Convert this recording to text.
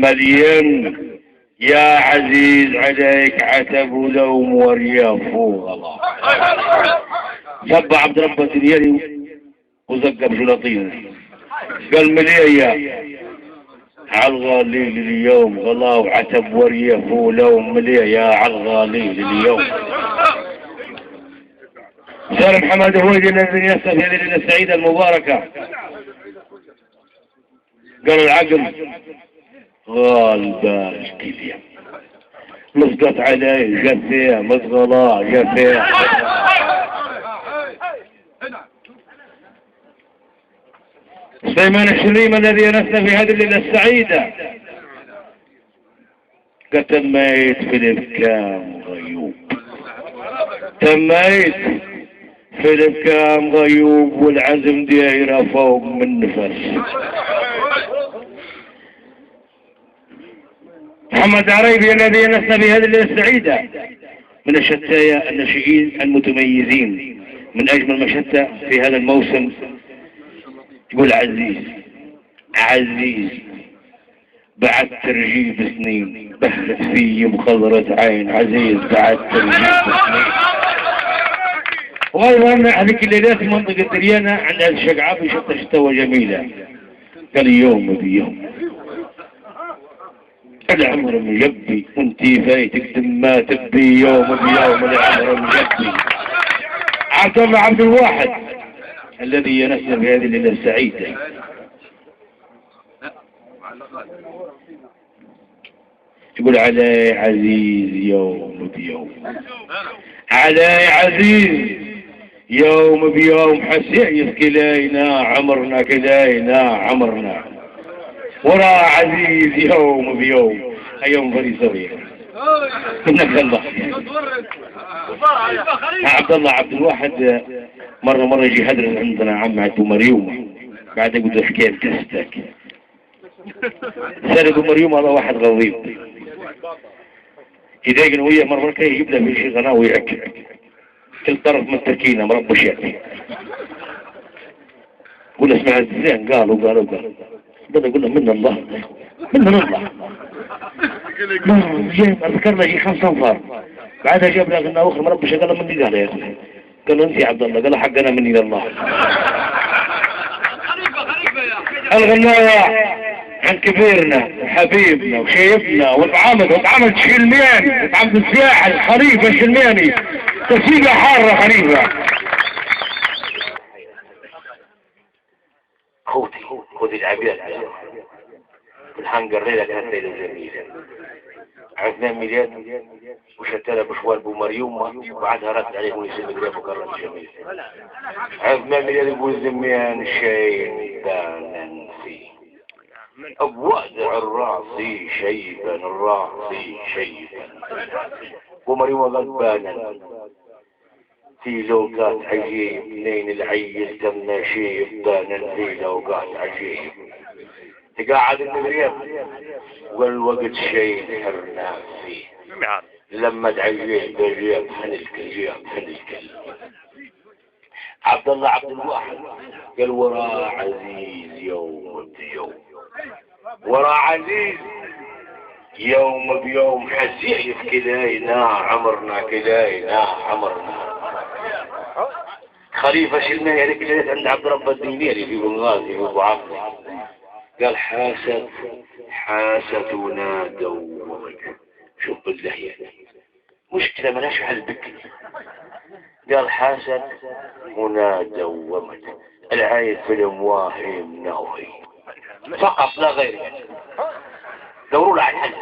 مليان يا عزيز عليك عتب ولوم ورياف والله. سب عبد رب الدنيا وزق بجلاطين قال مليا عالغاليل اليوم غلا وعتب ورياف ولوم مليا يا عالغاليل اليوم. زار محمد هويدي الذي يسأل في هذه الليلة السعيدة المباركة قال العقل غالباش كيفية مسقط عليه جفيه مسغلا جفيه. سليمان الشريم الذي ينسى في هذه الليلة السعيدة قد تميت في الابكام غيوب تميت في الابكام غيوب والعزم دايرة فوق من نفس. محمد عريبي الذي ينسى في هذه الليلة السعيدة من الشتايا الناشئين المتميزين من أجمل ما شتى في هذا الموسم يقول عزيز عزيز بعد ترجيب سنين بهت في بخضرة عين عزيز بعد ترجيب سنين. وأيضا هذيك الليلات في منطقة دريانة عند الشقعة شتى شتوى جميلة قال يوم بيوم العمر مجبي وانتي فايتك دما تبي يوم بيوم العمر مجبي. عبد الله عبد الواحد الذي ينسى في هذه الليلة السعيدة يقول علي عزيز يوم بيوم علي عزيز يوم بيوم حسيف كلينا عمرنا كلينا عمرنا ورا عزيز يوم بيوم يوم فري صغير منك الله. عبد الله عبد الواحد مرة يجي هدر عندنا عم عبد مريوم بعد يقول له حكاية كستك سأل ابو مريوم هذا واحد غضيب إذا كان وياه مرة كي يجيب له في شيء غناوي يأكل كل طرف من التركينة مربى شيء قول اسمع الزين قالوا بدأ يقول له من الله من الله ذكر له شيء 5 أنفار بعدها جاب له غناوي أخر مربى شيء قال له مني قال يا أخي قال له انت يا عبد الله قال له حقنا مني لله. الغناوة عن كبيرنا وحبيبنا وشيبنا وطعمت شلمياني وطعمت الساحل خليفة شلمياني تسيقة حارة خليفة. خوتي العبيد الحنقر ليلة كانت ليلة جميلة عرفنا ميلاد وشتنا بشوال ابو مريوم وبعدها رد عليه ويسلم ابو كرم جميل. عرفنا ميلاد ابو الزميان الشاين دانا فيه أبوادع الراسي شيبا الراسي شيبا ومريم غلبانا في لوقات عجيب نين العيل تم شيب بانا في لوقات عجيب تقاعد المغرب والوقت شيء حرنا فيه لما تعجيب بالجيب حنلك الجيب حنلك. عبد الله عبد الواحد قال ورا عزيز يوم بيوم ورا عزيز يوم بيوم حسيف كلاينا عمرنا كلاينا عمرنا. خليفة شلنا هذيك الليلة عند عبد رب الدنيا في بنغازي في ابو عبد قال حاستنا دومك شوف باللحية مشكلة ملاش حل بك قال حاسد هنا دومت العين في المواهي منوهي فقط لا غير دوروا له على الحل